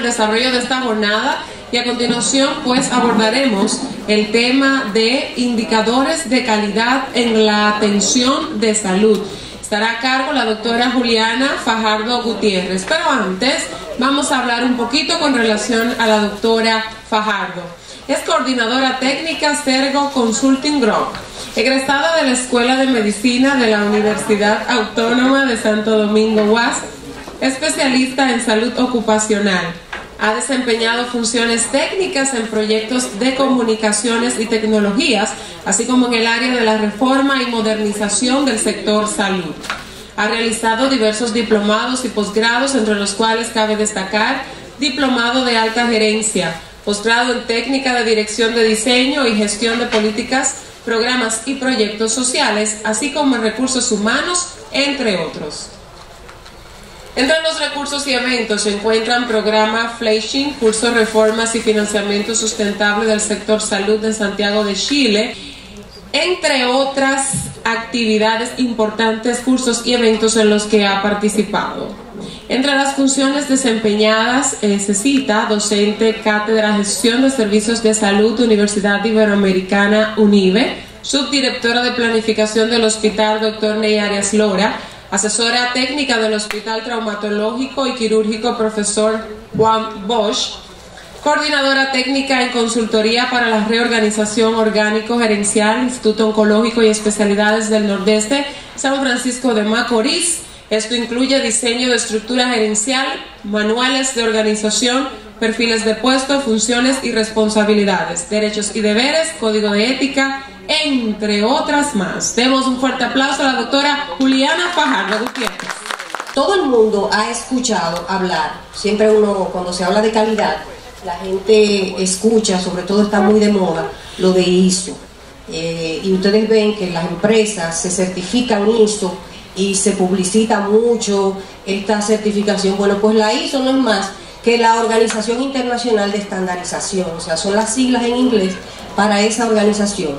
desarrollo de esta jornada y a continuación pues abordaremos el tema de indicadores de calidad en la atención de salud. Estará a cargo la doctora Juliana Fajardo Gutiérrez, pero antes vamos a hablar un poquito con relación a la doctora Fajardo. Es coordinadora técnica Sergo Consulting Group, egresada de la Escuela de Medicina de la Universidad Autónoma de Santo Domingo UAS, especialista en salud ocupacional. Ha desempeñado funciones técnicas en proyectos de comunicaciones y tecnologías, así como en el área de la reforma y modernización del sector salud. Ha realizado diversos diplomados y posgrados, entre los cuales cabe destacar diplomado de alta gerencia, posgrado en técnica de dirección de diseño y gestión de políticas, programas y proyectos sociales, así como en recursos humanos, entre otros. Entre los recursos y eventos se encuentran programa Flashing, curso Reformas y Financiamiento Sustentable del Sector Salud de Santiago de Chile, entre otras actividades importantes, cursos y eventos en los que ha participado. Entre las funciones desempeñadas se cita docente, cátedra, gestión de servicios de salud, Universidad Iberoamericana UNIBE, subdirectora de planificación del Hospital Dr. Ney Arias Lora, asesora técnica del Hospital Traumatológico y Quirúrgico Profesor Juan Bosch, coordinadora técnica en consultoría para la reorganización orgánico gerencial, Instituto Oncológico y Especialidades del Nordeste, San Francisco de Macorís. Esto incluye diseño de estructura gerencial, manuales de organización, perfiles de puesto, funciones y responsabilidades, derechos y deberes, código de ética, entre otras más. Demos un fuerte aplauso a la doctora Juliana Fajardo Gutiérrez. Todo el mundo ha escuchado hablar, siempre uno cuando se habla de calidad, la gente escucha, sobre todo está muy de moda, lo de ISO. Y ustedes ven que las empresas se certifican ISO y se publicita mucho esta certificación. Bueno, pues la ISO no es más que la Organización Internacional de Estandarización, o sea, son las siglas en inglés para esa organización.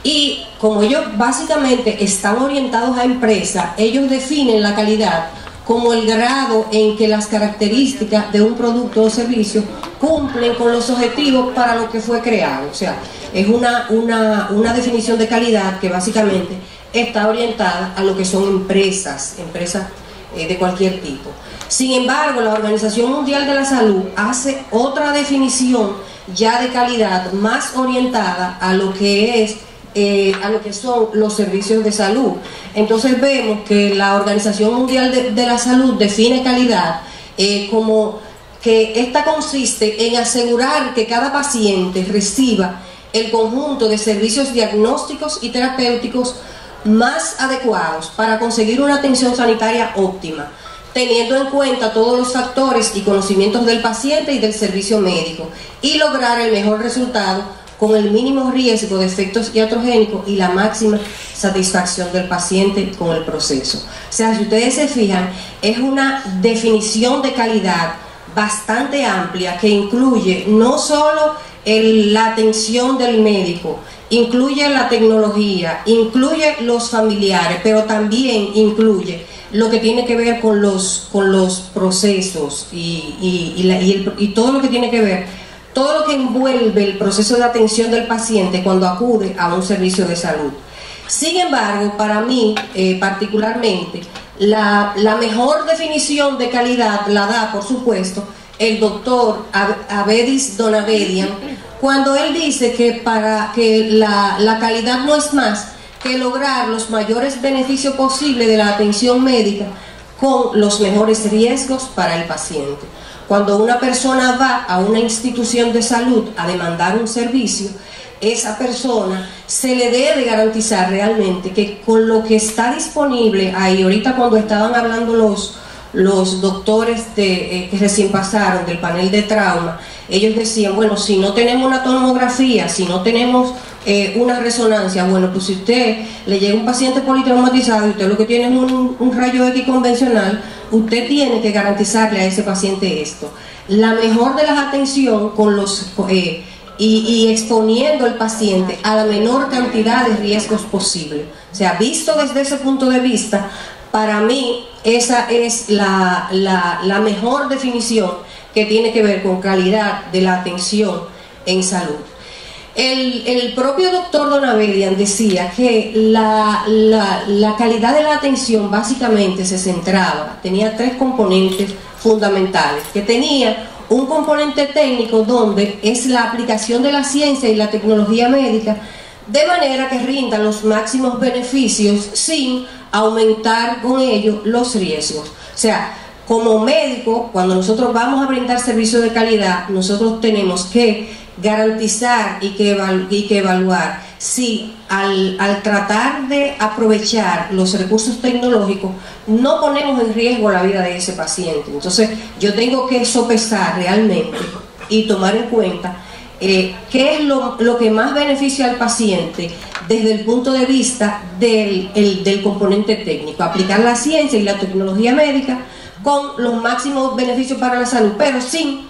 Y como ellos básicamente están orientados a empresas, ellos definen la calidad como el grado en que las características de un producto o servicio cumplen con los objetivos para lo que fue creado. O sea, es una definición de calidad que básicamente está orientada a lo que son empresas de cualquier tipo. Sin embargo, la Organización Mundial de la Salud hace otra definición ya de calidad más orientada a lo que son los servicios de salud. Entonces vemos que la Organización Mundial de la Salud define calidad como que esta consiste en asegurar que cada paciente reciba el conjunto de servicios diagnósticos y terapéuticos más adecuados para conseguir una atención sanitaria óptima, teniendo en cuenta todos los factores y conocimientos del paciente y del servicio médico, y lograr el mejor resultado con el mínimo riesgo de efectos iatrogénicos y la máxima satisfacción del paciente con el proceso. O sea, si ustedes se fijan, es una definición de calidad bastante amplia que incluye no solo la atención del médico, incluye la tecnología, incluye los familiares, pero también incluye lo que tiene que ver con los procesos y todo lo que tiene que ver, todo lo que envuelve el proceso de atención del paciente cuando acude a un servicio de salud. Sin embargo, para mí particularmente, la mejor definición de calidad la da, por supuesto, el doctor Abedis Donabedian, cuando él dice que la calidad no es más que lograr los mayores beneficios posibles de la atención médica con los mejores riesgos para el paciente. Cuando una persona va a una institución de salud a demandar un servicio, esa persona se le debe garantizar realmente que con lo que está disponible ahí, ahorita cuando estaban hablando los doctores que recién pasaron del panel de trauma, ellos decían, bueno, si no tenemos una tomografía, si no tenemos una resonancia, bueno, pues si usted le llega un paciente politraumatizado y usted lo que tiene es un rayo X convencional, usted tiene que garantizarle a ese paciente esto. La mejor de las atenciones y exponiendo al paciente a la menor cantidad de riesgos posible. O sea, visto desde ese punto de vista, para mí esa es la mejor definición que tiene que ver con calidad de la atención en salud. El propio doctor Donabedian decía que la calidad de la atención básicamente se centraba, tenía 3 componentes fundamentales, que tenía un componente técnico donde es la aplicación de la ciencia y la tecnología médica de manera que rinda los máximos beneficios sin aumentar con ello los riesgos. O sea, como médico, cuando nosotros vamos a brindar servicios de calidad, nosotros tenemos que garantizar y que evaluar si al tratar de aprovechar los recursos tecnológicos no ponemos en riesgo la vida de ese paciente. Entonces yo tengo que sopesar realmente y tomar en cuenta qué es lo que más beneficia al paciente desde el punto de vista del componente técnico, aplicar la ciencia y la tecnología médica con los máximos beneficios para la salud, pero sin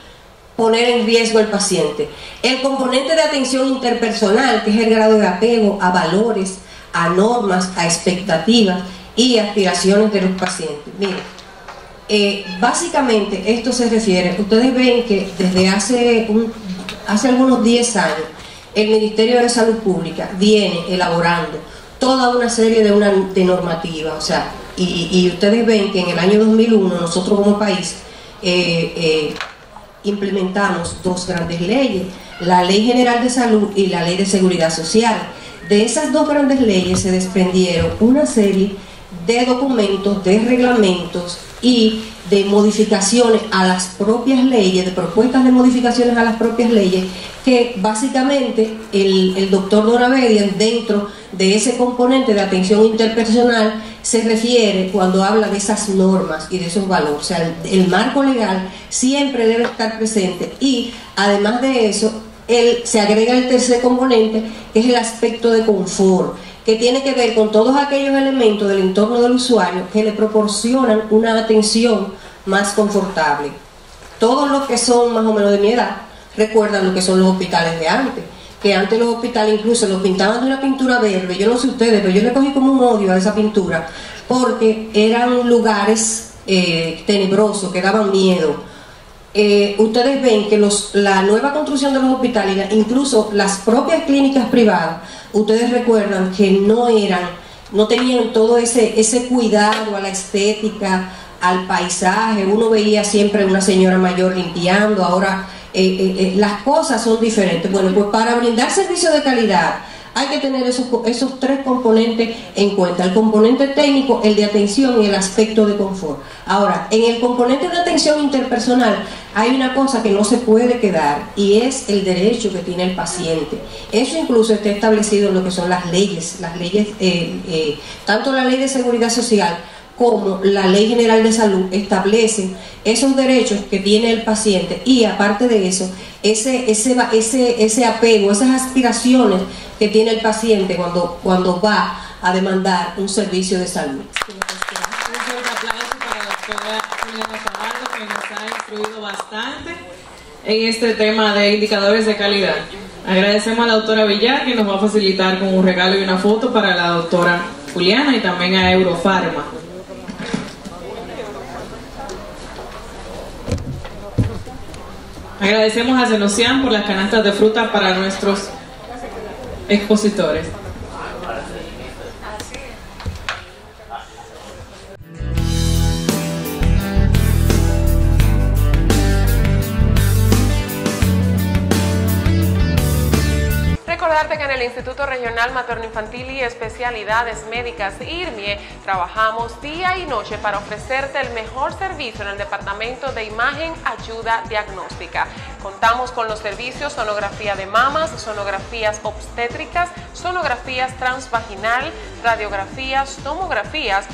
poner en riesgo al paciente. El componente de atención interpersonal, que es el grado de apego a valores, a normas, a expectativas y aspiraciones de los pacientes. Miren, básicamente esto se refiere, ustedes ven que desde hace algunos 10 años el Ministerio de Salud Pública viene elaborando toda una serie de normativas, o sea, y ustedes ven que en el año 2001 nosotros como país implementamos 2 grandes leyes, la Ley General de Salud y la Ley de Seguridad Social. De esas 2 grandes leyes se desprendieron una serie de documentos, de reglamentos y de modificaciones a las propias leyes, de propuestas de modificaciones a las propias leyes, que básicamente el doctor Donabedian, dentro de ese componente de atención interpersonal, se refiere cuando habla de esas normas y de esos valores. O sea, el marco legal siempre debe estar presente, y además de eso se agrega el tercer componente, que es el aspecto de confort, que tiene que ver con todos aquellos elementos del entorno del usuario que le proporcionan una atención más confortable. Todos los que son más o menos de mi edad recuerdan lo que son los hospitales de antes, que antes los hospitales incluso los pintaban de una pintura verde. Yo no sé ustedes, pero yo le cogí como un odio a esa pintura, porque eran lugares tenebrosos, que daban miedo. Ustedes ven que la nueva construcción de los hospitales, incluso las propias clínicas privadas, ustedes recuerdan que no tenían todo ese cuidado a la estética, al paisaje. Uno veía siempre una señora mayor limpiando. Ahora las cosas son diferentes. Bueno, pues para brindar servicios de calidad hay que tener esos 3 componentes en cuenta: el componente técnico, el de atención y el aspecto de confort. Ahora, en el componente de atención interpersonal hay una cosa que no se puede quedar, y es el derecho que tiene el paciente. Eso incluso está establecido en lo que son las leyes, tanto la Ley de Seguridad Social como la Ley General de Salud establecen esos derechos que tiene el paciente, y aparte de eso, ese apego, esas aspiraciones que tiene el paciente cuando va a demandar un servicio de salud. Un fuerte aplauso para la doctora Juliana Fajardo, que nos ha instruido bastante en este tema de indicadores de calidad. Agradecemos a la doctora Villar, que nos va a facilitar con un regalo y una foto para la doctora Juliana, y también a Eurofarma. Agradecemos a Zenocian por las canastas de fruta para nuestros expositores. Recordarte que en el Instituto Regional Materno-Infantil y Especialidades Médicas IRMIE trabajamos día y noche para ofrecerte el mejor servicio en el departamento de imagen ayuda diagnóstica. Contamos con los servicios sonografía de mamas, sonografías obstétricas, sonografías transvaginal, radiografías, tomografías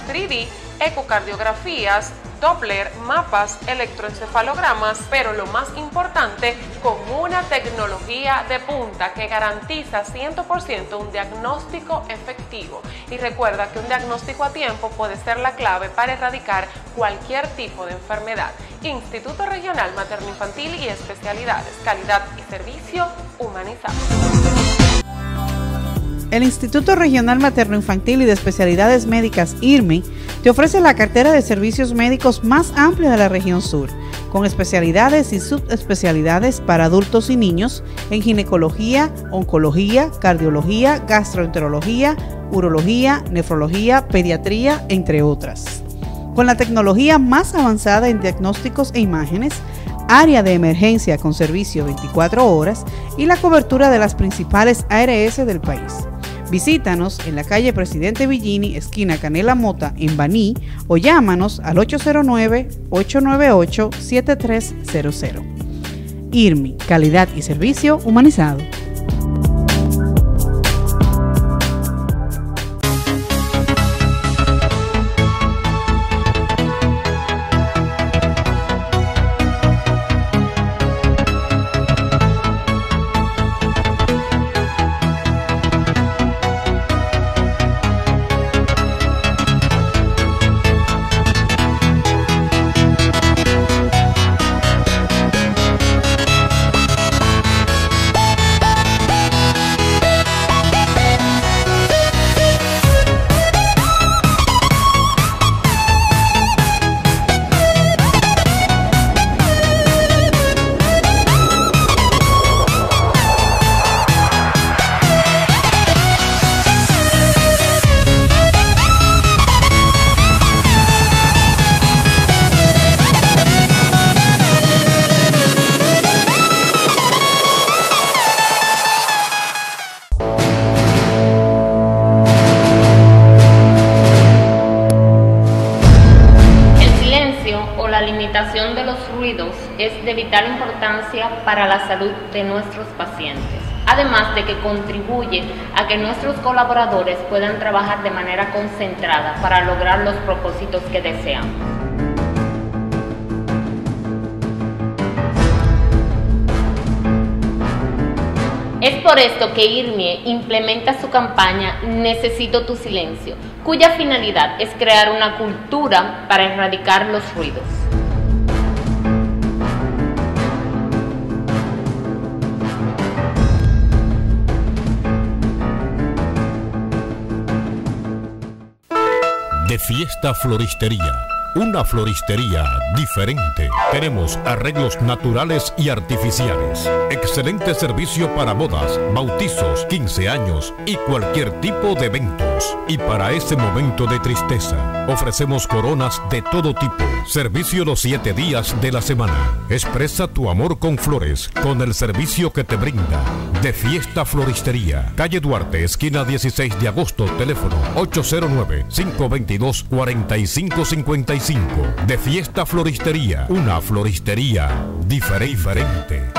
3D, ecocardiografías, Doppler, mapas, electroencefalogramas, pero lo más importante, con una tecnología de punta que garantiza 100% un diagnóstico efectivo. Y recuerda que un diagnóstico a tiempo puede ser la clave para erradicar cualquier tipo de enfermedad. Instituto Regional Materno-Infantil y Especialidades, calidad y servicio humanizado. El Instituto Regional Materno-Infantil y de Especialidades Médicas IRMI te ofrece la cartera de servicios médicos más amplia de la región sur. con especialidades y subespecialidades para adultos y niños en ginecología, oncología, cardiología, gastroenterología, urología, nefrología, pediatría, entre otras. Con la tecnología más avanzada en diagnósticos e imágenes, área de emergencia con servicio 24 horas y la cobertura de las principales ARS del país. Visítanos en la calle Presidente Villini, esquina Canela Mota, en Baní, o llámanos al 809-898-7300. IRMI, calidad y servicio humanizado. De los ruidos es de vital importancia para la salud de nuestros pacientes, además de que contribuye a que nuestros colaboradores puedan trabajar de manera concentrada para lograr los propósitos que desean. Es por esto que IRMIE implementa su campaña Necesito tu silencio, cuya finalidad es crear una cultura para erradicar los ruidos. De Fiesta Floristería, una floristería diferente. Tenemos arreglos naturales y artificiales. Excelente servicio para bodas, bautizos, 15 años y cualquier tipo de eventos. Y para ese momento de tristeza, ofrecemos coronas de todo tipo. Servicio los 7 días de la semana. Expresa tu amor con flores, con el servicio que te brinda De Fiesta Floristería. Calle Duarte, esquina 16 de agosto, teléfono 809-522-4555. De Fiesta Floristería, una floristería diferente.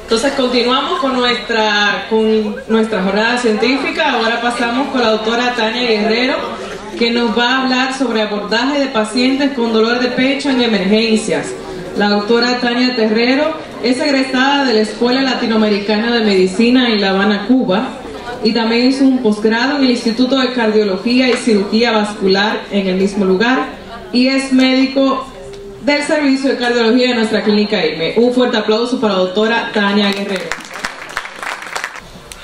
Entonces continuamos con nuestra jornada científica. Ahora pasamos con la doctora Tania Guerrero, que nos va a hablar sobre abordaje de pacientes con dolor de pecho en emergencias. La doctora Tania Guerrero es egresada de la Escuela Latinoamericana de Medicina en La Habana, Cuba, y también hizo un posgrado en el Instituto de Cardiología y Cirugía Vascular en el mismo lugar, y es médico del servicio de cardiología de nuestra clínica IRMIE. Un fuerte aplauso para la doctora Tania Guerrero.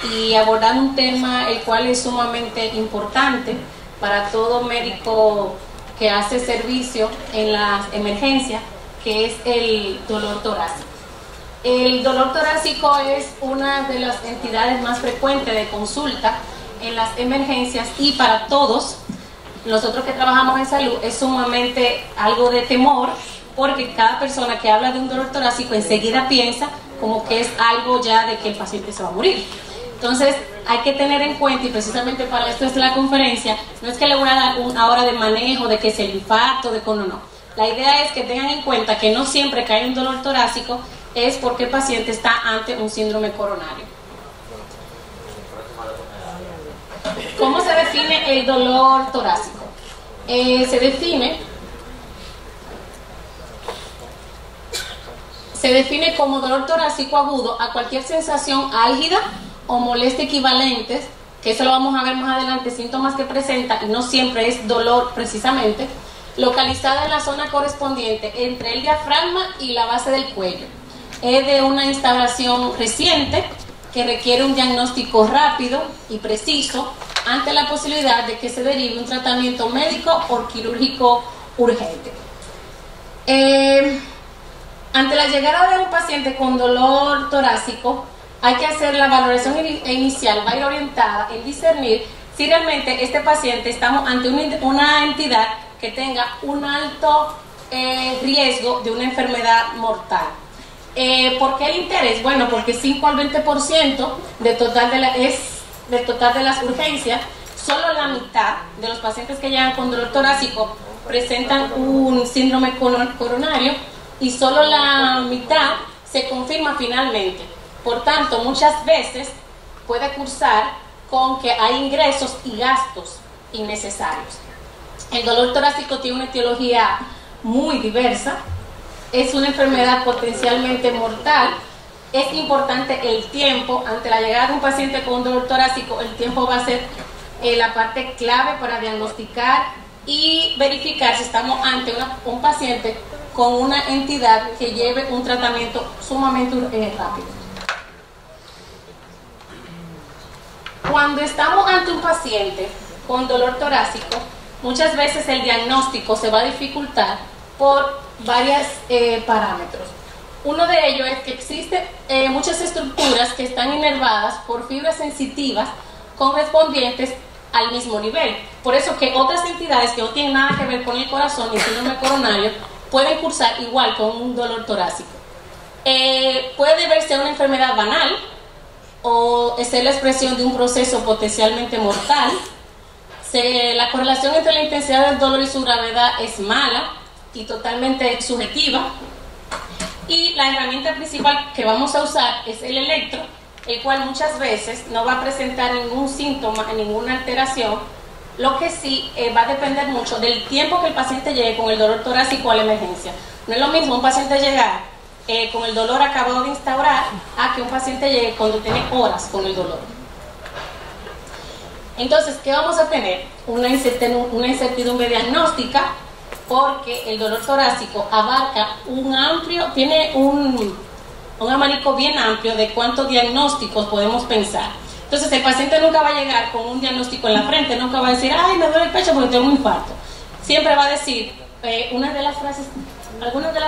Y abordar un tema el cual es sumamente importante para todo médico que hace servicio en las emergencias, que es el dolor torácico. El dolor torácico es una de las entidades más frecuentes de consulta en las emergencias, y para todos nosotros que trabajamos en salud es sumamente algo de temor, porque cada persona que habla de un dolor torácico enseguida piensa como que es algo ya de que el paciente se va a morir. Entonces hay que tener en cuenta, y precisamente para esto es la conferencia, no es que le voy a dar una hora de manejo, de que es el infarto, de cómo no. La idea es que tengan en cuenta que no siempre que hay un dolor torácico es porque el paciente está ante un síndrome coronario. ¿Cómo se define el dolor torácico? Se define como dolor torácico agudo a cualquier sensación álgida o molestia equivalentes, que eso lo vamos a ver más adelante, síntomas que presenta, y no siempre es dolor precisamente, localizada en la zona correspondiente entre el diafragma y la base del cuello. es de una instalación reciente que requiere un diagnóstico rápido y preciso ante la posibilidad de que se derive un tratamiento médico o quirúrgico urgente. Ante la llegada de un paciente con dolor torácico, hay que hacer la valoración inicial, va a ir orientada en discernir si realmente este paciente estamos ante una entidad que tenga un alto riesgo de una enfermedad mortal. ¿Por qué el interés? Bueno, porque 5 al 20% del total de las urgencias, solo la mitad de los pacientes que llegan con dolor torácico presentan un síndrome coronario y solo la mitad se confirma finalmente. Por tanto, muchas veces puede cursar con que hay ingresos y gastos innecesarios. El dolor torácico tiene una etiología muy diversa, es una enfermedad potencialmente mortal. Es importante el tiempo. Ante la llegada de un paciente con dolor torácico, el tiempo va a ser la parte clave para diagnosticar y verificar si estamos ante un paciente con una entidad que lleve un tratamiento sumamente rápido. Cuando estamos ante un paciente con dolor torácico, muchas veces el diagnóstico se va a dificultar por varios parámetros. Uno de ellos es que existen muchas estructuras que están inervadas por fibras sensitivas correspondientes al mismo nivel. Por eso que otras entidades que no tienen nada que ver con el corazón y el síndrome coronario pueden cursar igual con un dolor torácico. Puede verse una enfermedad banal o ser la expresión de un proceso potencialmente mortal. La correlación entre la intensidad del dolor y su gravedad es mala y totalmente subjetiva. Y la herramienta principal que vamos a usar es el electro, el cual muchas veces no va a presentar ningún síntoma, ninguna alteración. Lo que sí va a depender mucho del tiempo que el paciente llegue con el dolor torácico a la emergencia. No es lo mismo un paciente llegar con el dolor acabado de instaurar a que un paciente llegue cuando tiene horas con el dolor. Entonces, ¿qué vamos a tener? Una incertidumbre diagnóstica, porque el dolor torácico abarca tiene un abanico bien amplio de cuántos diagnósticos podemos pensar. Entonces, el paciente nunca va a llegar con un diagnóstico en la frente, nunca va a decir, ay, me duele el pecho porque tengo un infarto. Siempre va a decir, algunas de las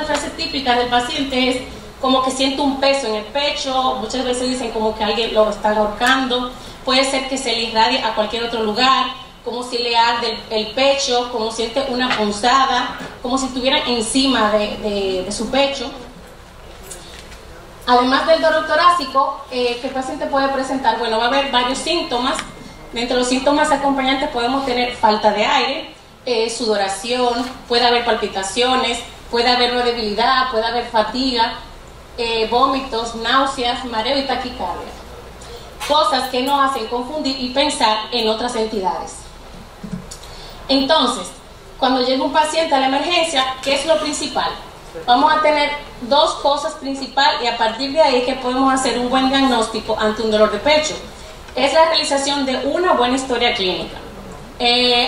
frases típicas del paciente es como que siente un peso en el pecho, muchas veces dicen como que alguien lo está ahorcando, puede ser que se le irradie a cualquier otro lugar, como si le arde el pecho, como siente una punzada, como si estuviera encima de su pecho. Además del dolor torácico, que el paciente puede presentar, bueno, va a haber varios síntomas. Entre los síntomas acompañantes podemos tener falta de aire, sudoración, puede haber palpitaciones, puede haber una debilidad, puede haber fatiga, vómitos, náuseas, mareo y taquicardia. Cosas que nos hacen confundir y pensar en otras entidades. Entonces, cuando llega un paciente a la emergencia, ¿qué es lo principal? Vamos a tener dos cosas principales y a partir de ahí que podemos hacer un buen diagnóstico ante un dolor de pecho. Es la realización de una buena historia clínica.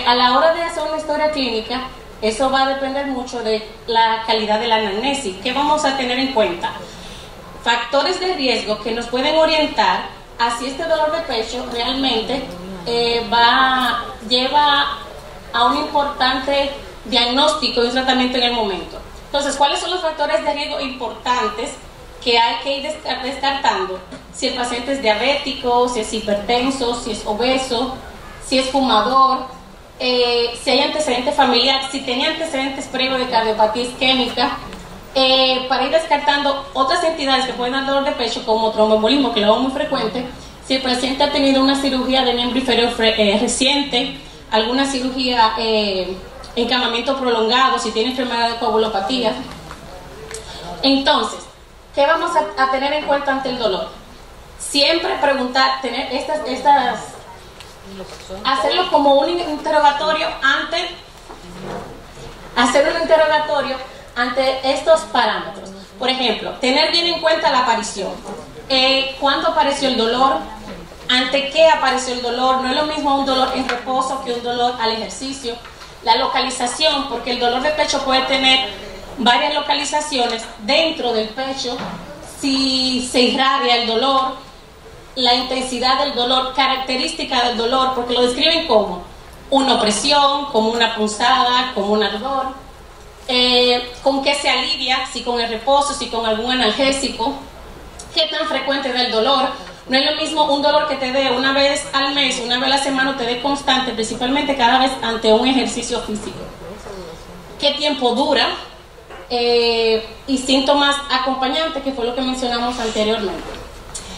A la hora de hacer una historia clínica, eso va a depender mucho de la calidad de la anamnesis. ¿Qué vamos a tener en cuenta? Factores de riesgo que nos pueden orientar a si este dolor de pecho realmente lleva a un importante diagnóstico y un tratamiento en el momento. Entonces, ¿cuáles son los factores de riesgo importantes que hay que ir descartando? Si el paciente es diabético, si es hipertenso, si es obeso, si es fumador, si hay antecedentes familiares, si tenía antecedentes previos de cardiopatía isquémica, para ir descartando otras entidades que pueden dar dolor de pecho, como tromboembolismo, que lo vemos muy frecuente, si el paciente ha tenido una cirugía de miembro inferior reciente, alguna cirugía, encamamiento prolongado, si tiene enfermedad de coagulopatía. Entonces, ¿qué vamos a tener en cuenta ante el dolor? Siempre preguntar, tener hacerlo como un interrogatorio ante estos parámetros. Por ejemplo, tener bien en cuenta la aparición. ¿Cuándo apareció el dolor? ¿Ante qué apareció el dolor? No es lo mismo un dolor en reposo que un dolor al ejercicio. La localización, porque el dolor de pecho puede tener varias localizaciones dentro del pecho, si se irradia el dolor, la intensidad del dolor, característica del dolor, porque lo describen como una opresión, como una punzada, como un ardor, con qué se alivia, si con el reposo, si con algún analgésico, qué tan frecuente da el dolor. No es lo mismo un dolor que te dé una vez al mes, una vez a la semana, o te dé constante, principalmente cada vez ante un ejercicio físico. ¿Qué tiempo dura? Y síntomas acompañantes, que fue lo que mencionamos anteriormente.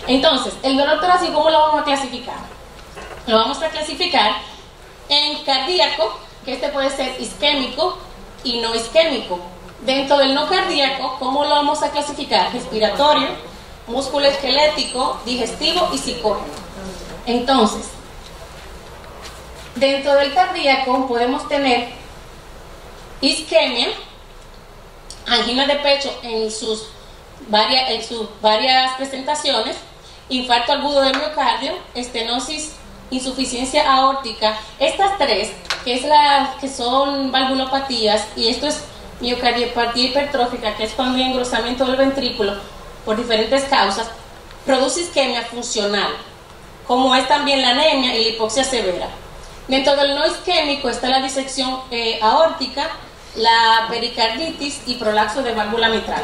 Entonces, el dolor torácico, ¿cómo lo vamos a clasificar? Lo vamos a clasificar en cardíaco, que este puede ser isquémico y no isquémico. Dentro del no cardíaco, ¿cómo lo vamos a clasificar? Respiratorio, musculoesquelético, digestivo y psicógeno. Entonces, dentro del cardíaco podemos tener isquemia, angina de pecho en sus varias presentaciones, infarto agudo de miocardio, estenosis, insuficiencia aórtica. Estas tres, que son valvulopatías, y esto es miocardiopatía hipertrófica, que es cuando hay engrosamiento del ventrículo por diferentes causas, produce isquemia funcional, como es también la anemia y la hipoxia severa. Dentro del no isquémico está la disección aórtica, la pericarditis y prolapso de válvula mitral.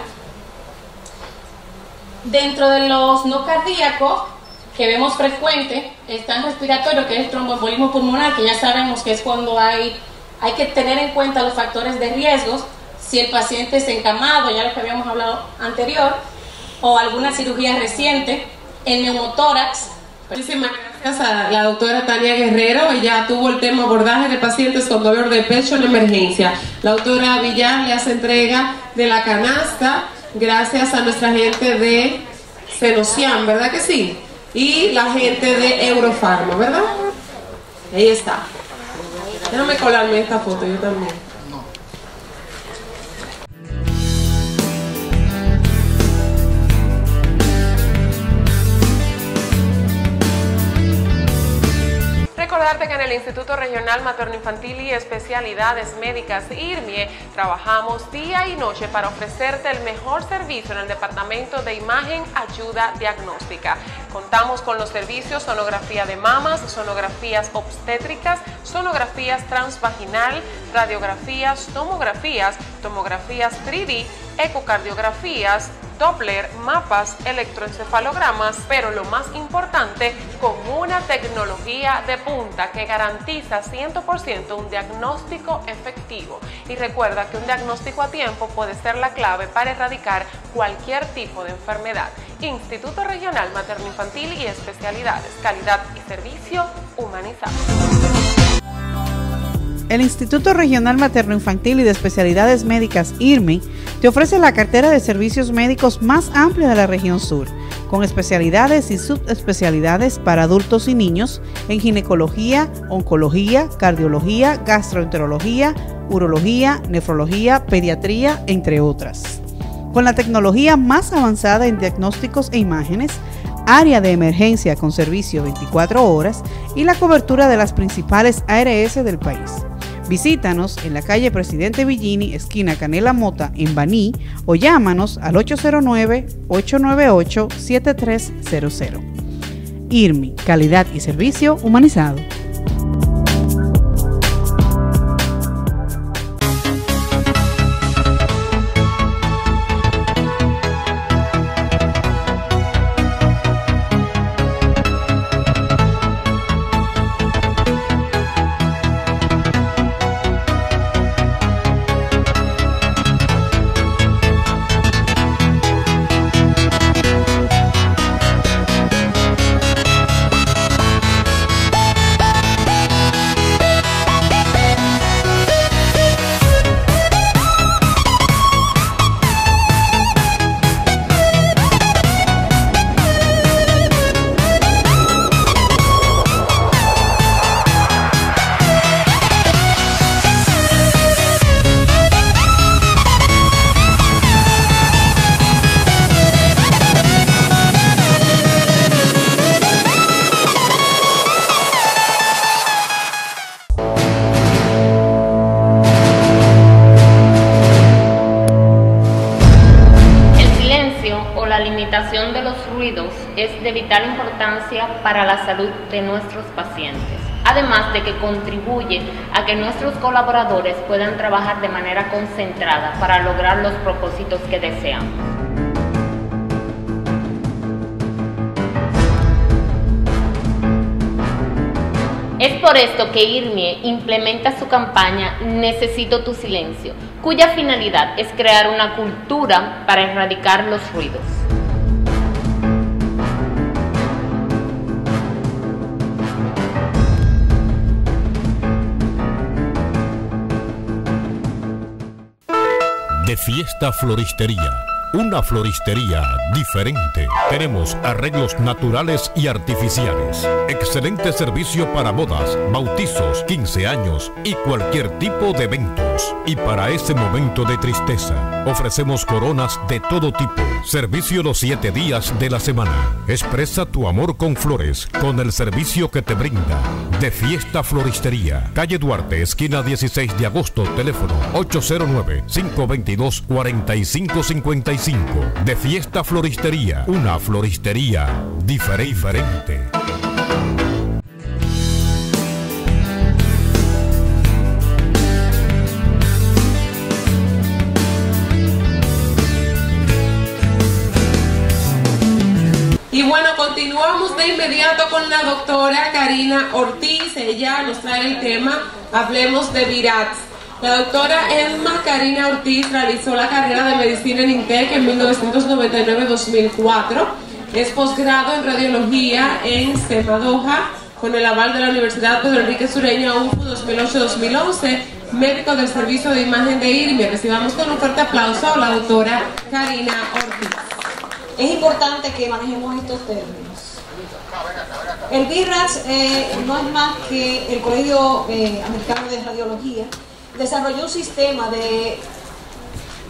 Dentro de los no cardíacos, que vemos frecuente, está el respiratorio, que es el tromboembolismo pulmonar, que ya sabemos que es cuando hay que tener en cuenta los factores de riesgos, si el paciente es encamado, ya lo que habíamos hablado anterior, o alguna cirugía reciente. El neumotórax. Muchísimas gracias a la doctora Tania Guerrero. Ella tuvo el tema abordaje de pacientes con dolor de pecho en emergencia. La doctora Villar le hace entrega de la canasta, gracias a nuestra gente de Senocian, ¿verdad que sí? Y la gente de Eurofarma, ¿verdad? Ahí está. Déjame colarme esta foto, yo también. Recordarte que en el Instituto Regional Materno-Infantil y Especialidades Médicas IRMIE trabajamos día y noche para ofrecerte el mejor servicio en el departamento de imagen ayuda diagnóstica. Contamos con los servicios sonografía de mamas, sonografías obstétricas, sonografías transvaginal, radiografías, tomografías 3D, ecocardiografías, Doppler, mapas, electroencefalogramas, pero lo más importante, con una tecnología de punta que garantiza 100% un diagnóstico efectivo. Y recuerda que un diagnóstico a tiempo puede ser la clave para erradicar cualquier tipo de enfermedad. Instituto Regional Materno-Infantil y Especialidades, calidad y servicio humanizado. El Instituto Regional Materno-Infantil y de Especialidades Médicas IRMI te ofrece la cartera de servicios médicos más amplia de la región sur, con especialidades y subespecialidades para adultos y niños en ginecología, oncología, cardiología, gastroenterología, urología, nefrología, pediatría, entre otras. Con la tecnología más avanzada en diagnósticos e imágenes, área de emergencia con servicio 24 horas y la cobertura de las principales ARS del país. Visítanos en la calle Presidente Villini, esquina Canela Mota, en Baní, o llámanos al 809-898-7300. IRMI, calidad y servicio humanizado. de vital importancia para la salud de nuestros pacientes, además de que contribuye a que nuestros colaboradores puedan trabajar de manera concentrada para lograr los propósitos que desean. Es por esto que IRMIE implementa su campaña Necesito tu silencio, cuya finalidad es crear una cultura para erradicar los ruidos. De Fiesta Floristería, una floristería diferente. Tenemos arreglos naturales y artificiales. Excelente servicio para bodas, bautizos, 15 años y cualquier tipo de eventos. Y para ese momento de tristeza, ofrecemos coronas de todo tipo. Servicio los 7 días de la semana. Expresa tu amor con flores, con el servicio que te brinda De Fiesta Floristería. Calle Duarte, esquina 16 de agosto, teléfono 809-522-4555. De Fiesta Floristería, una floristería diferente. Y bueno, continuamos de inmediato con la doctora Karina Ortiz. Ella nos trae el tema Hablemos de VIRATS. La doctora Emma Karina Ortiz realizó la carrera de medicina en INTEC en 1999-2004. Es posgrado en radiología en Semadoja con el aval de la Universidad Pedro Enrique Sureña UFU 2008-2011. Médico del Servicio de Imagen de IRMIE. Recibamos con un fuerte aplauso a la doctora Karina Ortiz. Es importante que manejemos estos términos. El VIRATS no es más que el Colegio Americano de Radiología desarrolló un sistema de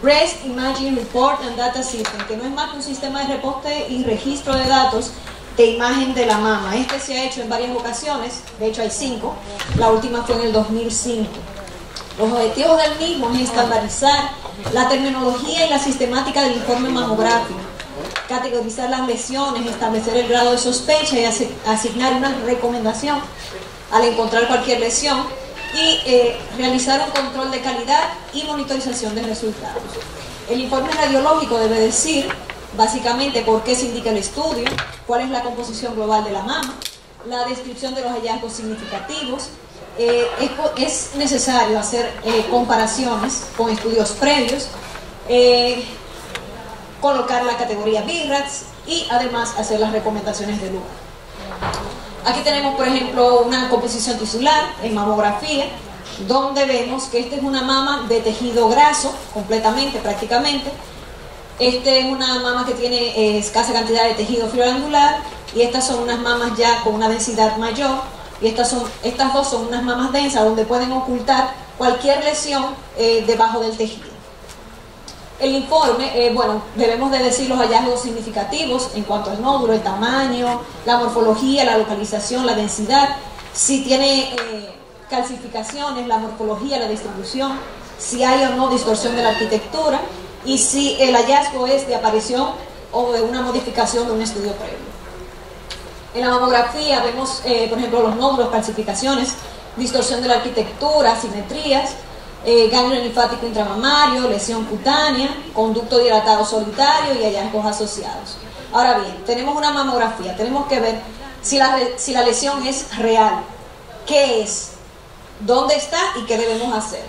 Breast Imaging Report and Data System, que no es más que un sistema de reporte y registro de datos de imagen de la mama. Este se ha hecho en varias ocasiones, de hecho hay 5, la última fue en el 2005. Los objetivos del mismo es estandarizar la terminología y la sistemática del informe mamográfico, categorizar las lesiones, establecer el grado de sospecha y asignar una recomendación al encontrar cualquier lesión y realizar un control de calidad y monitorización de resultados. El informe radiológico debe decir básicamente por qué se indica el estudio, cuál es la composición global de la mama, la descripción de los hallazgos significativos. Es necesario hacer comparaciones con estudios previos, colocar la categoría VIRATS y además hacer las recomendaciones de lugar. Aquí tenemos, por ejemplo, una composición tisular en mamografía, donde vemos que esta es una mama de tejido graso, completamente, prácticamente. Esta es una mama que tiene escasa cantidad de tejido fibroglandular, y estas son unas mamas ya con una densidad mayor, y estas dos son unas mamas densas donde pueden ocultar cualquier lesión debajo del tejido. El informe, debemos de decir los hallazgos significativos en cuanto al nódulo, el tamaño, la morfología, la localización, la densidad, si tiene calcificaciones, la morfología, la distribución, si hay o no distorsión de la arquitectura y si el hallazgo es de aparición o de una modificación de un estudio previo. En la mamografía vemos, por ejemplo, los nódulos, calcificaciones, distorsión de la arquitectura, asimetrías, ganglio linfático intramamario, lesión cutánea, conducto dilatado solitario y hallazgos asociados. Ahora bien, tenemos una mamografía, tenemos que ver si la lesión es real, qué es, dónde está y qué debemos hacer.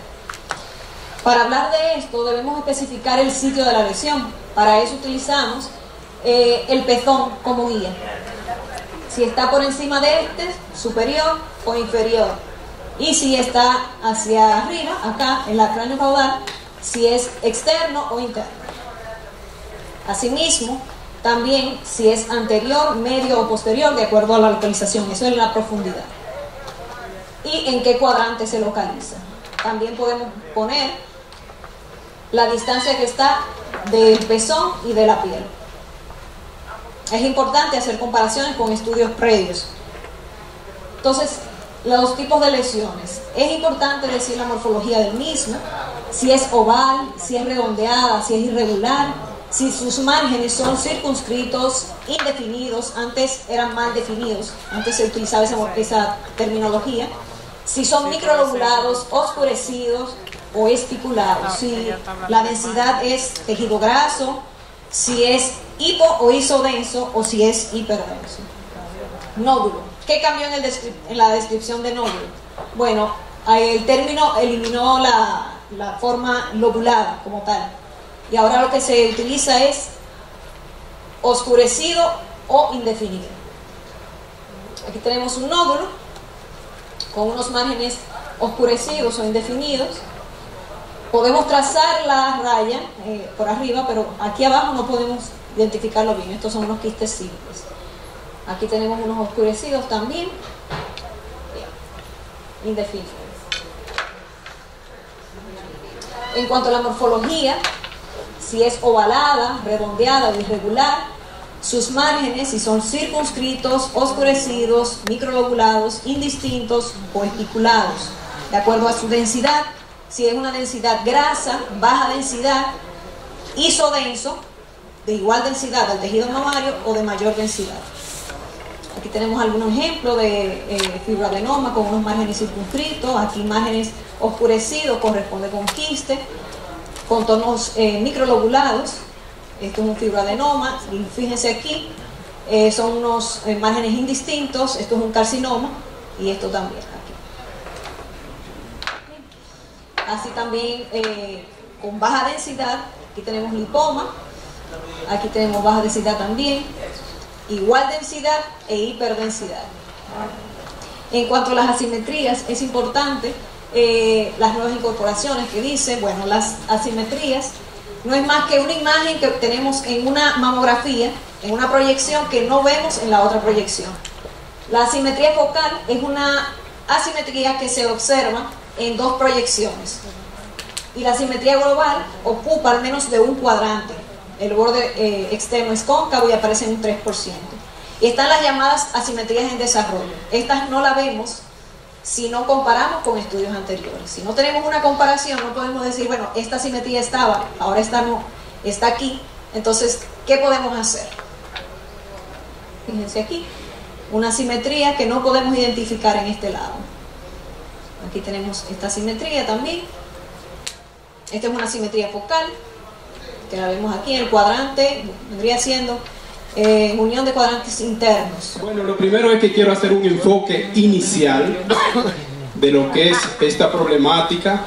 Para hablar de esto debemos especificar el sitio de la lesión. Para eso utilizamos el pezón como guía. Si está por encima de este, superior o inferior. Y si está hacia arriba, acá en la cráneo caudal, si es externo o interno. Asimismo, también si es anterior, medio o posterior, de acuerdo a la localización, eso es la profundidad. Y en qué cuadrante se localiza. También podemos poner la distancia que está del pezón y de la piel. Es importante hacer comparaciones con estudios previos. Entonces, los tipos de lesiones. Es importante decir la morfología del mismo, si es oval, si es redondeada, si es irregular, si sus márgenes son circunscritos, indefinidos, antes eran mal definidos, antes se utilizaba esa terminología, si son microlobulados, oscurecidos o estipulados, si la densidad es tejido graso, si es hipo o isodenso o si es hiperdenso. Nódulo. ¿Qué cambió en la descripción de nódulo? Bueno, el término eliminó la forma lobulada como tal. Y ahora lo que se utiliza es oscurecido o indefinido. Aquí tenemos un nódulo con unos márgenes oscurecidos o indefinidos. Podemos trazar la raya por arriba, pero aquí abajo no podemos identificarlo bien. Estos son unos quistes simples. Aquí tenemos unos oscurecidos también, indefinidos. En cuanto a la morfología, si es ovalada, redondeada o irregular, sus márgenes, si son circunscritos, oscurecidos, microlobulados, indistintos o espiculados, de acuerdo a su densidad, si es una densidad grasa, baja densidad, isodenso, de igual densidad al tejido mamario o de mayor densidad. Aquí tenemos algunos ejemplos de fibroadenoma con unos márgenes circunscritos, aquí márgenes oscurecidos, corresponde con quiste, con tonos microlobulados. Esto es un fibroadenoma, y fíjense aquí, son unos márgenes indistintos, esto es un carcinoma, y esto también aquí. Así también con baja densidad, aquí tenemos lipoma, aquí tenemos baja densidad también, igual densidad e hiperdensidad. En cuanto a las asimetrías, es importante las nuevas incorporaciones que dicen, bueno, las asimetrías no es más que una imagen que tenemos en una mamografía, en una proyección que no vemos en la otra proyección. La asimetría focal es una asimetría que se observa en dos proyecciones. Y la asimetría global ocupa al menos de un cuadrante. El borde externo es cóncavo y aparece en un 3%. Y están las llamadas asimetrías en desarrollo. Estas no las vemos si no comparamos con estudios anteriores. Si no tenemos una comparación, no podemos decir, bueno, esta asimetría estaba, ahora esta no, está aquí. Entonces, ¿qué podemos hacer? Fíjense aquí, una asimetría que no podemos identificar en este lado. Aquí tenemos esta asimetría también. Esta es una asimetría focal, que la vemos aquí en el cuadrante, vendría siendo unión de cuadrantes internos. Bueno, lo primero es que quiero hacer un enfoque inicial de lo que es esta problemática,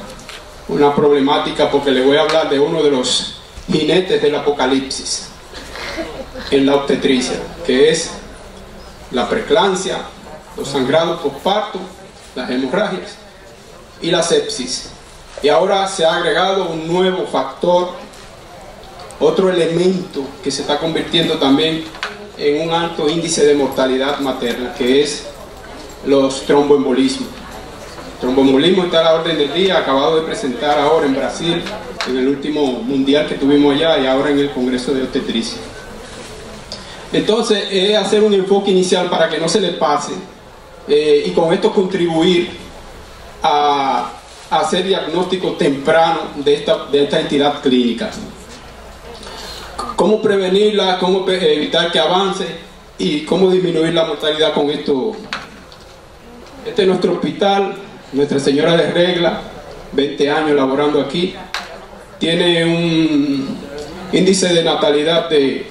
una problemática porque le voy a hablar de uno de los jinetes del apocalipsis en la obstetricia, que es la preeclampsia, los sangrados postparto, las hemorragias y la sepsis. Y ahora se ha agregado un nuevo factor, otro elemento que se está convirtiendo también en un alto índice de mortalidad materna, que es los tromboembolismos. El tromboembolismo está a la orden del día, acabado de presentar ahora en Brasil, en el último mundial que tuvimos allá y ahora en el Congreso de Obstetricia. Entonces, es hacer un enfoque inicial para que no se le pase y con esto contribuir a hacer diagnóstico temprano de esta entidad clínica. Cómo prevenirla, cómo evitar que avance y cómo disminuir la mortalidad con esto. Este es nuestro hospital, Nuestra Señora de Regla, 20 años laborando aquí. Tiene un índice de natalidad de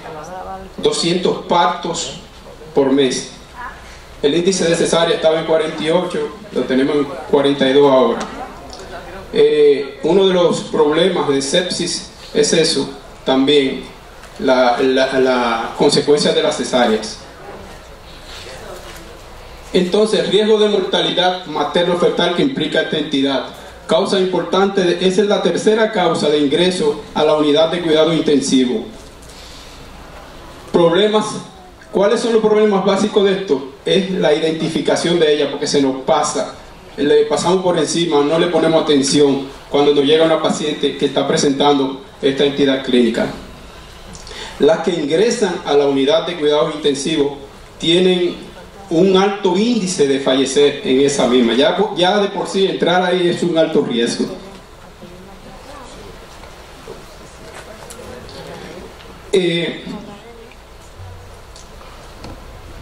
200 partos por mes. El índice de cesárea estaba en 48, lo tenemos en 42 ahora. Uno de los problemas de sepsis es eso, también la consecuencia de las cesáreas. Entonces, riesgo de mortalidad materno-fetal que implica esta entidad. Causa importante, esa es la tercera causa de ingreso a la unidad de cuidado intensivo. Problemas, ¿cuáles son los problemas básicos de esto? Es la identificación de ella, porque se nos pasa, le pasamos por encima, no le ponemos atención cuando nos llega una paciente que está presentando esta entidad clínica. Las que ingresan a la unidad de cuidados intensivos tienen un alto índice de fallecer en esa misma. Ya de por sí entrar ahí es un alto riesgo.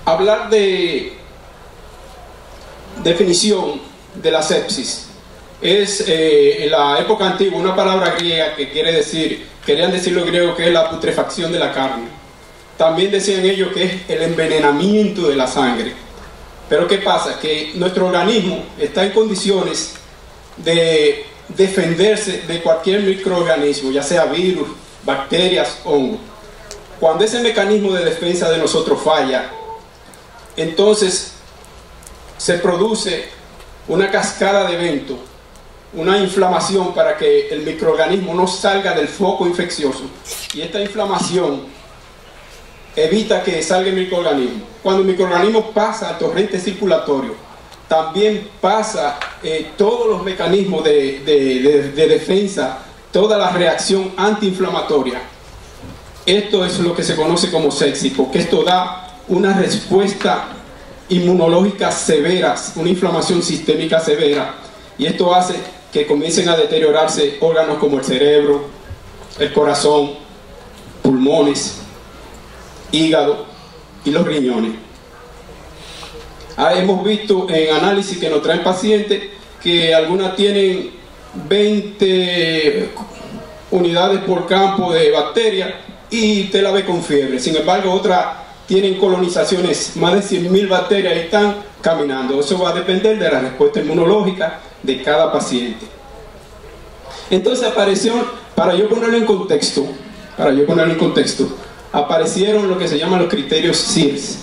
Hablar de definición de la sepsis es en la época antigua una palabra griega que querían decir los griegos que es la putrefacción de la carne. También decían ellos que es el envenenamiento de la sangre. Pero ¿qué pasa? Que nuestro organismo está en condiciones de defenderse de cualquier microorganismo, ya sea virus, bacterias, hongos. Cuando ese mecanismo de defensa de nosotros falla, entonces se produce una cascada de eventos, una inflamación para que el microorganismo no salga del foco infeccioso. Y esta inflamación evita que salga el microorganismo. Cuando el microorganismo pasa al torrente circulatorio, también pasa todos los mecanismos de defensa, toda la reacción antiinflamatoria. Esto es lo que se conoce como sepsis, porque esto da una respuesta inmunológica severa, una inflamación sistémica severa, y esto hace que comiencen a deteriorarse órganos como el cerebro, el corazón, pulmones, hígado y los riñones. Hemos visto en análisis que nos traen pacientes que algunas tienen 20 unidades por campo de bacterias y usted la ve con fiebre. Sin embargo, otras tienen colonizaciones, más de 100.000 bacterias y están caminando. Eso va a depender de la respuesta inmunológica de cada paciente. Entonces apareció, para yo ponerlo en contexto, aparecieron lo que se llaman los criterios SIRS.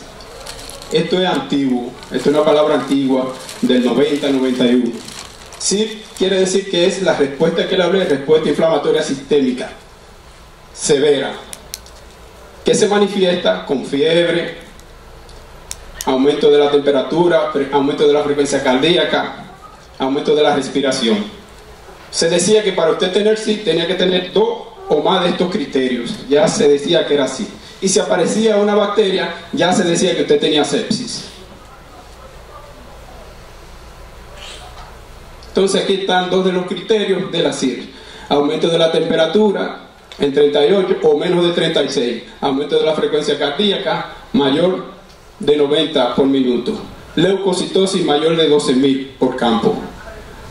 Esto es antiguo, esto es una palabra antigua del 90-91. SIRS quiere decir que es la respuesta que le hablé, respuesta inflamatoria sistémica severa, que se manifiesta con fiebre, aumento de la temperatura, aumento de la frecuencia cardíaca, aumento de la respiración. Se decía que para usted tener SIRS tenía que tener 2 o más de estos criterios, ya se decía que era así. Y si aparecía una bacteria, ya se decía que usted tenía sepsis. Entonces aquí están 2 de los criterios de la SIRS: aumento de la temperatura en 38 o menos de 36, aumento de la frecuencia cardíaca mayor de 90 por minuto, leucocitosis mayor de 12.000 por campo.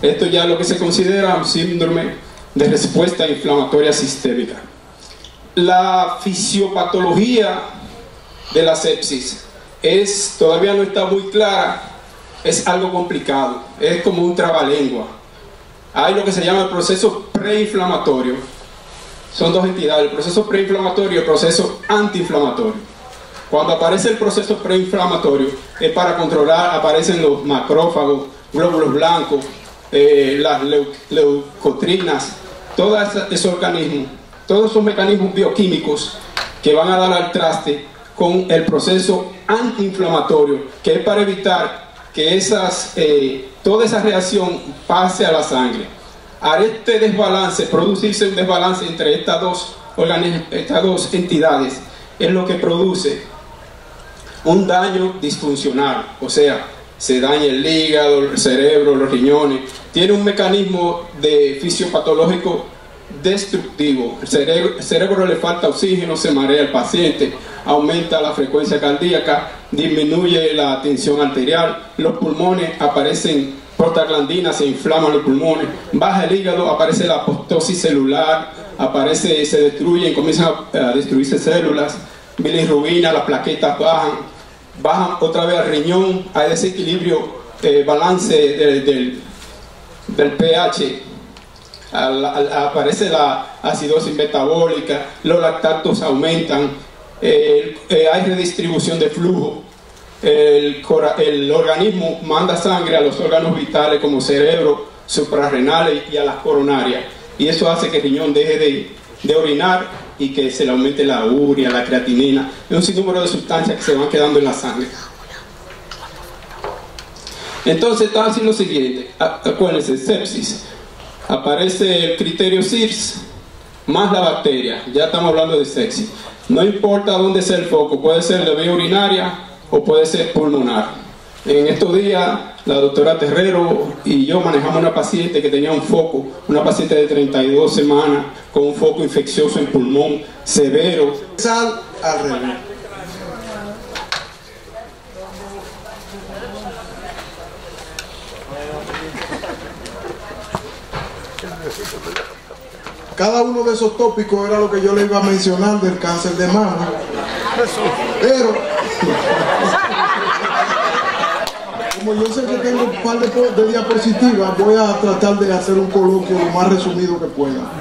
Esto ya es lo que se considera un síndrome de respuesta inflamatoria sistémica. La fisiopatología de la sepsis todavía no está muy clara, es algo complicado, es como un trabalengua. Hay lo que se llama el proceso preinflamatorio. Son 2 entidades, el proceso preinflamatorio y el proceso antiinflamatorio. Cuando aparece el proceso preinflamatorio es para controlar, aparecen los macrófagos, glóbulos blancos, las leucotrienas, todos esos organismos, todos esos mecanismos bioquímicos que van a dar al traste con el proceso antiinflamatorio, que es para evitar que toda esa reacción pase a la sangre. A este desbalance, producirse un desbalance entre estas dos entidades, es lo que produce un daño disfuncional, o sea, se daña el hígado, el cerebro, los riñones. Tiene un mecanismo de fisiopatológico destructivo. El cerebro le falta oxígeno, se marea el paciente, aumenta la frecuencia cardíaca, disminuye la tensión arterial, los pulmones aparecen prostaglandinas, se inflaman los pulmones, baja el hígado, aparece la apoptosis celular, se destruyen, comienzan a destruirse células, bilirrubina, las plaquetas bajan otra vez al riñón, hay desequilibrio, balance del pH, aparece la acidosis metabólica, los lactatos aumentan, hay redistribución de flujo, el organismo manda sangre a los órganos vitales como cerebro, suprarrenales y a las coronarias, y eso hace que el riñón deje de orinar y que se le aumente la urea, la creatinina, y un sinnúmero de sustancias que se van quedando en la sangre. Entonces está así lo siguiente, acuérdense, sepsis, aparece el criterio SIRS más la bacteria, ya estamos hablando de sepsis. No importa dónde sea el foco, puede ser de vía urinaria o puede ser pulmonar. En estos días, la doctora Terrero y yo manejamos una paciente que tenía un foco, una paciente de 32 semanas con un foco infeccioso en pulmón severo. Sal al revés. Cada uno de esos tópicos era lo que yo le iba a mencionar del cáncer de mama. Pero, como yo sé que tengo un par de diapositivas, voy a tratar de hacer un coloquio lo más resumido que pueda.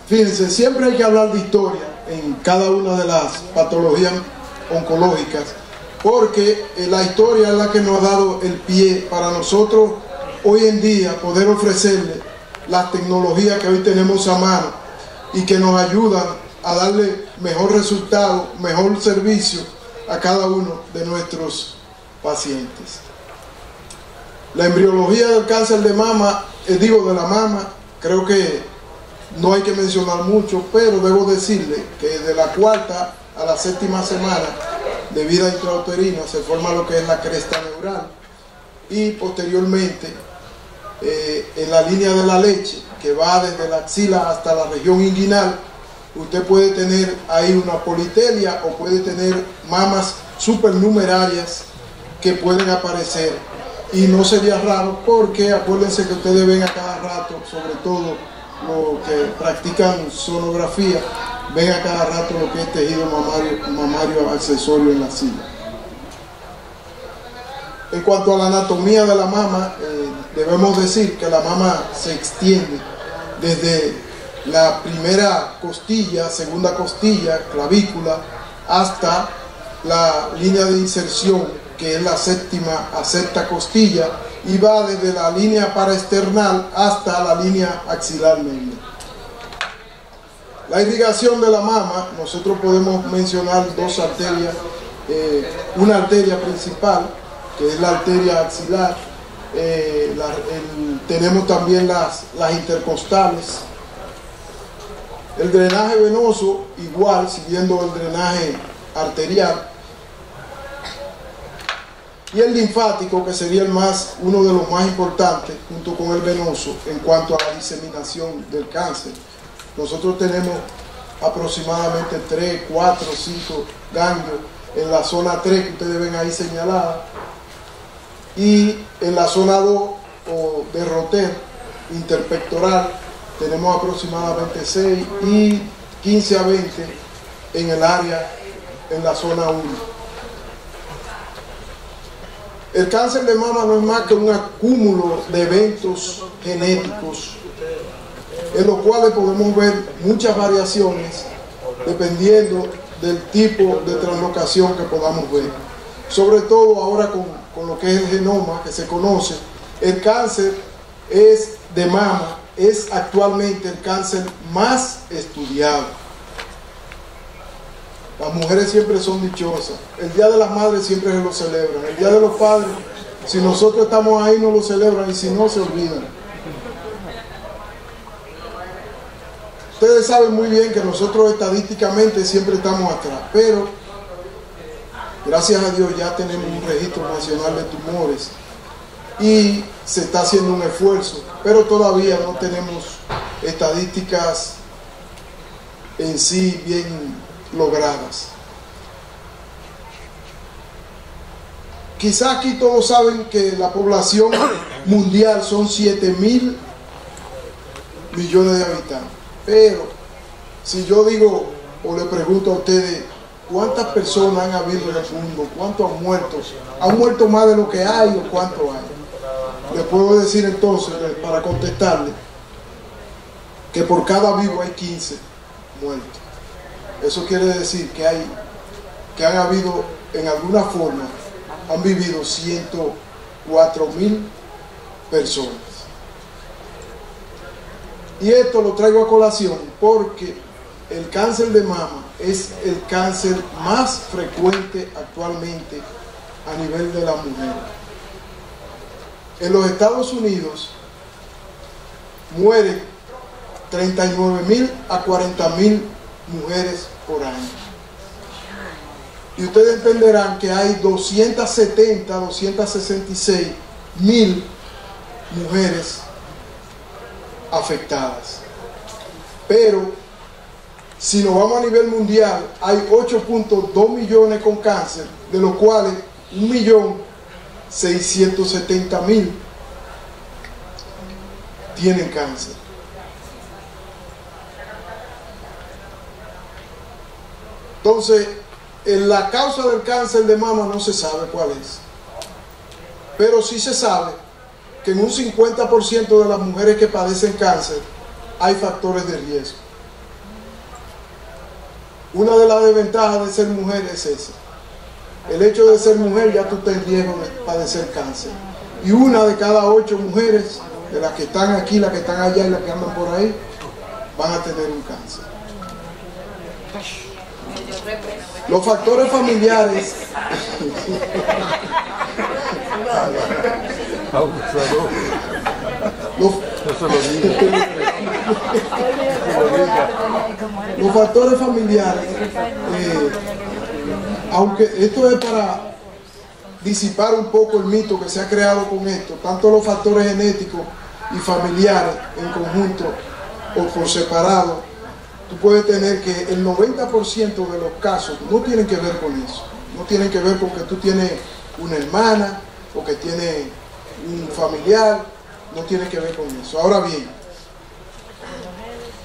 Fíjense, siempre hay que hablar de historia en cada una de las patologías oncológicas, porque la historia es la que nos ha dado el pie para nosotros hoy en día poder ofrecerle las tecnologías que hoy tenemos a mano y que nos ayudan a darle mejor resultado, mejor servicio a cada uno de nuestros pacientes. La embriología del cáncer de mama, de la mama, creo que no hay que mencionar mucho, pero debo decirle que de la 4ª a la 7ª semana de vida intrauterina se forma lo que es la cresta neural, y posteriormente en la línea de la leche, que va desde la axila hasta la región inguinal, usted puede tener ahí una politelia o puede tener mamas supernumerarias que pueden aparecer, y no sería raro porque acuérdense que ustedes ven a cada rato, sobre todo los que practican sonografía, ven a cada rato lo que es tejido mamario accesorio en la axila. En cuanto a la anatomía de la mama, debemos decir que la mama se extiende desde la primera costilla, segunda costilla, clavícula, hasta la línea de inserción, que es la 7ª a 6ª costilla, y va desde la línea paraesternal hasta la línea axilar media. La irrigación de la mama, nosotros podemos mencionar dos arterias, una arteria principal, que es la arteria axilar, tenemos también las intercostales, el drenaje venoso igual, siguiendo el drenaje arterial, y el linfático, que sería uno de los más importantes, junto con el venoso, en cuanto a la diseminación del cáncer. Nosotros tenemos aproximadamente 3, 4, 5 ganglios en la zona 3 que ustedes ven ahí señalada, y en la zona 2 o de roter interpectoral tenemos aproximadamente 6 y 15 a 20 en el área, en la zona 1. El cáncer de mama no es más que un acúmulo de eventos genéticos en los cuales podemos ver muchas variaciones dependiendo del tipo de translocación que podamos ver. Sobre todo ahora con lo que es el genoma que se conoce, el cáncer de mama es actualmente el cáncer más estudiado. Las mujeres siempre son dichosas. El Día de las Madres siempre se lo celebran. El Día de los Padres, si nosotros estamos ahí, no lo celebran, y si no, se olvidan. Ustedes saben muy bien que nosotros estadísticamente siempre estamos atrás, pero gracias a Dios ya tenemos un registro nacional de tumores y se está haciendo un esfuerzo, pero todavía no tenemos estadísticas en sí bien logradas. Quizá aquí todos saben que la población mundial son 7.000 millones de habitantes, pero si yo digo o le pregunto a ustedes cuántas personas han habido en el mundo, cuántos han muerto más de lo que hay o cuánto hay, le puedo decir entonces, para contestarle, que por cada vivo hay 15 muertos. Eso quiere decir que han habido, en alguna forma, han vivido 104.000 personas. Y esto lo traigo a colación porque el cáncer de mama es el cáncer más frecuente actualmente a nivel de la mujer. En los Estados Unidos mueren 39.000 a 40.000 mujeres por año. Y ustedes entenderán que hay 270, 266 mil mujeres afectadas. Pero si nos vamos a nivel mundial, hay 8.2 millones con cáncer, de los cuales 1.670.000 tienen cáncer. Entonces, la causa del cáncer de mama no se sabe cuál es, pero sí se sabe que en un 50% de las mujeres que padecen cáncer hay factores de riesgo. Una de las desventajas de ser mujer es esa. El hecho de ser mujer, ya tú estás en riesgo de padecer cáncer. Y una de cada 8 mujeres, de las que están aquí, las que están allá y las que andan por ahí, van a tener un cáncer. Los factores familiares los factores familiares, aunque esto es para disipar un poco el mito que se ha creado con esto, tanto los factores genéticos y familiares en conjunto o por separado, tú puedes tener que el 90% de los casos no tienen que ver con eso. No tienen que ver con que tú tienes una hermana o que tienes un familiar, no tiene que ver con eso. Ahora bien,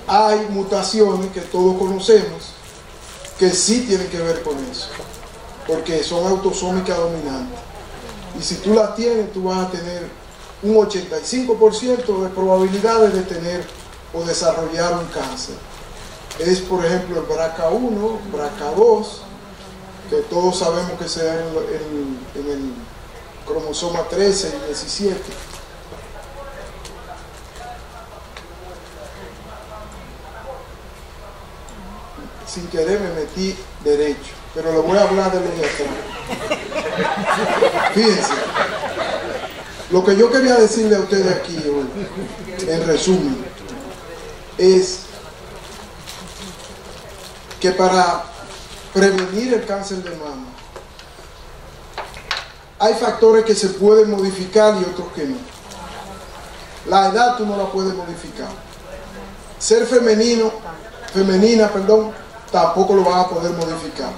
hay mutaciones que todos conocemos que sí tienen que ver con eso, porque son autosómicas dominantes. Y si tú las tienes, tú vas a tener un 85% de probabilidades de tener o desarrollar un cáncer. Es, por ejemplo, el BRCA1, BRCA2, que todos sabemos que se da en el cromosoma 13 y 17. Sin querer me metí derecho, pero le voy a hablar de lo de atrás. Fíjense, lo que yo quería decirle a ustedes aquí hoy, en resumen, es que para prevenir el cáncer de mama hay factores que se pueden modificar y otros que no. La edad tú no la puedes modificar. Ser femenina, tampoco lo vas a poder modificar.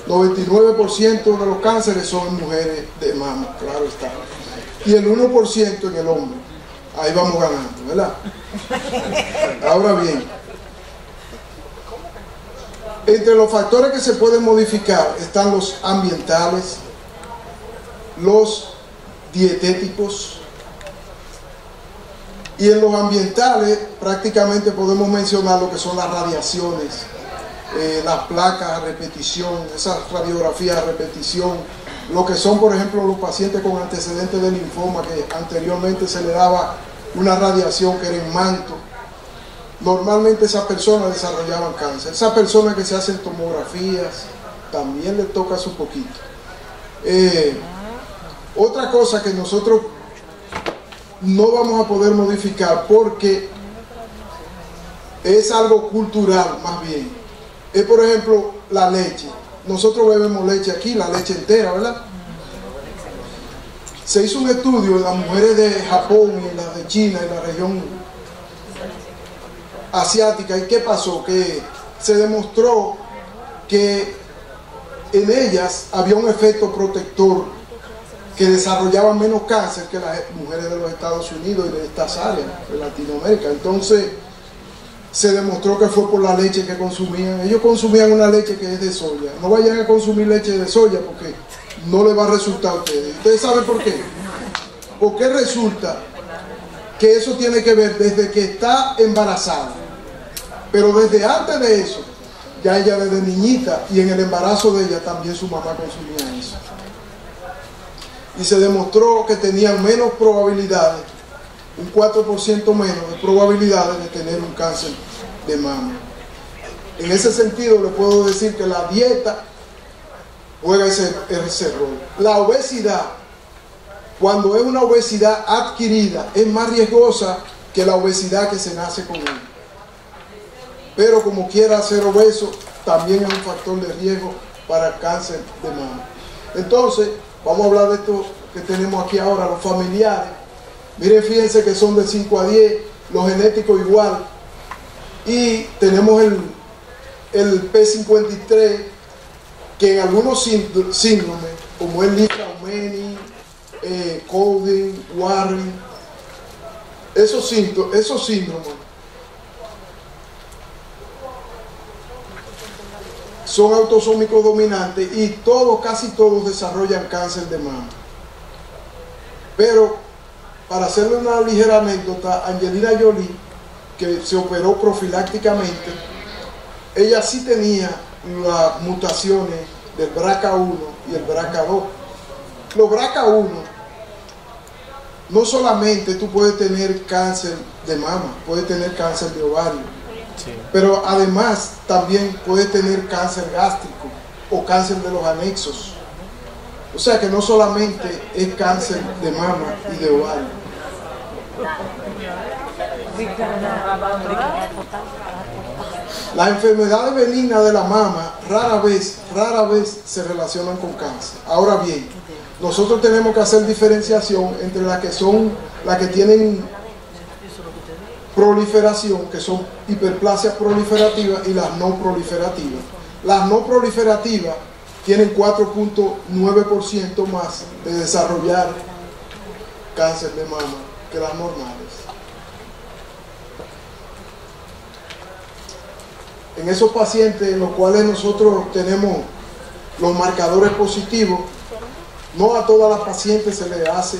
99% de los cánceres son en mujeres de mama, claro está. Y el 1% en el hombre. Ahí vamos ganando, ¿verdad? Ahora bien, entre los factores que se pueden modificar están los ambientales, los dietéticos, y en los ambientales prácticamente podemos mencionar lo que son las radiaciones, las placas a repetición, esas radiografías a repetición, lo que son, por ejemplo, los pacientes con antecedentes de linfoma, que anteriormente se le daba una radiación que era en manto. Normalmente esas personas desarrollaban cáncer. Esas personas que se hacen tomografías también les toca su poquito. Otra cosa que nosotros no vamos a poder modificar, porque es algo cultural más bien, es, por ejemplo, la leche. Nosotros bebemos leche aquí, la leche entera, ¿verdad? Se hizo un estudio en las mujeres de Japón y en las de China, en la región asiática. ¿Y qué pasó? Que se demostró que en ellas había un efecto protector, que desarrollaban menos cáncer que las mujeres de los Estados Unidos y de estas áreas de Latinoamérica. Entonces se demostró que fue por la leche que consumían. Ellos consumían una leche que es de soya. No vayan a consumir leche de soya porque no les va a resultar a ustedes. ¿Ustedes saben por qué? Porque resulta que eso tiene que ver desde que está embarazada, pero desde antes de eso, ya ella desde niñita, y en el embarazo de ella también su mamá consumía eso. Y se demostró que tenían menos probabilidades, un 4% menos de probabilidades de tener un cáncer de mama. En ese sentido le puedo decir que la dieta juega ese rol. La obesidad, cuando es una obesidad adquirida, es más riesgosa que la obesidad que se nace con ella. Pero como quiera ser obeso, también es un factor de riesgo para cáncer de mama. Entonces, vamos a hablar de esto que tenemos aquí ahora, los familiares. Miren, fíjense que son de 5 a 10, los genéticos igual. Y tenemos el P53, que en algunos síndromes, como el Li-Fraumeni, Cowden, Warren, esos síndromes son autosómicos dominantes y casi todos desarrollan cáncer de mama. Pero, para hacerle una ligera anécdota, Angelina Jolie, que se operó profilácticamente, ella sí tenía las mutaciones del BRCA1 y el BRCA2. Los BRCA1, no solamente tú puedes tener cáncer de mama, puedes tener cáncer de ovario, sí, pero además también puedes tener cáncer gástrico o cáncer de los anexos. O sea que no solamente es cáncer de mama y de ovario. Las enfermedades benignas de la mama rara vez se relacionan con cáncer. Ahora bien, nosotros tenemos que hacer diferenciación entre las que tienen proliferación, que son hiperplasias proliferativas, y las no proliferativas. Las no proliferativas tienen 4.9% más de desarrollar cáncer de mama que las normales. En esos pacientes en los cuales nosotros tenemos los marcadores positivos, no a todas las pacientes se le hace,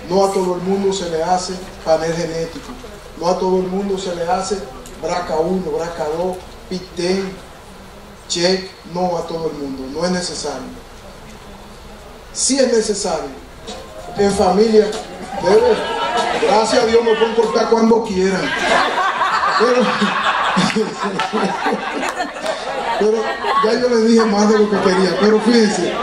no a todo el mundo se le hace panel genético, no a todo el mundo se le hace BRCA1, BRCA2, PIK10, check, no a todo el mundo, no es necesario. Sí es necesario. En familia, gracias a Dios me pueden cortar cuando quieran. Pero ya yo les dije más de lo que quería, pero fíjense.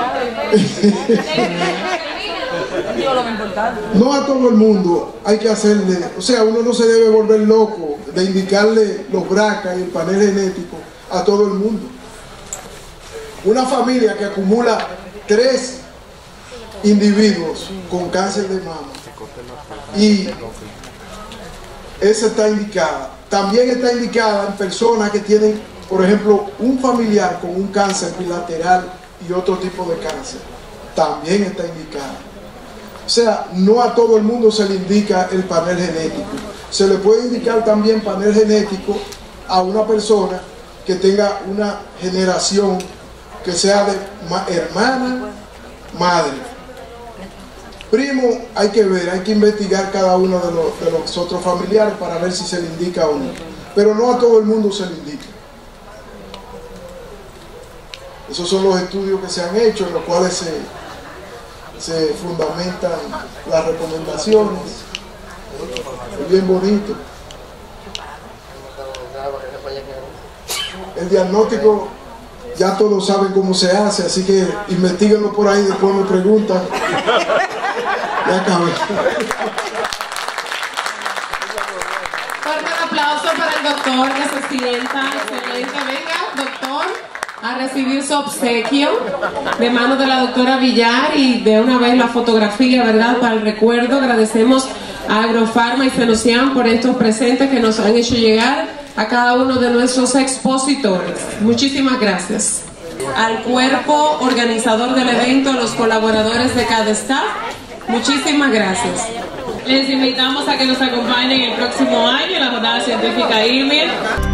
No a todo el mundo hay que hacerle, o sea, uno no se debe volver loco de indicarle los BRCA y el panel genético a todo el mundo. Una familia que acumula 3 individuos con cáncer de mama y esa está indicada. También está indicada en personas que tienen, por ejemplo, un familiar con un cáncer bilateral y otro tipo de cáncer. También está indicada. O sea, no a todo el mundo se le indica el panel genético. Se le puede indicar también panel genético a una persona que tenga una generación que sea de hermana, madre. Primo, hay que ver, hay que investigar cada uno de los otros familiares para ver si se le indica o no. Pero no a todo el mundo se le indica. Esos son los estudios que se han hecho, en los cuales se fundamentan las recomendaciones. Es bien bonito. El diagnóstico ya todos saben cómo se hace, así que investíguenlo por ahí, después me preguntan. Ya acabé. Fuerte aplauso para el doctor que se sienta. Excelente. Venga, doctor, a recibir su obsequio de manos de la doctora Villar, y de una vez la fotografía, ¿verdad?, para el recuerdo. Agradecemos a Agrofarma y Fenocian por estos presentes que nos han hecho llegar a cada uno de nuestros expositores. Muchísimas gracias. Al cuerpo organizador del evento, a los colaboradores de cada staff, muchísimas gracias. Les invitamos a que nos acompañen el próximo año en la jornada científica IRMIR.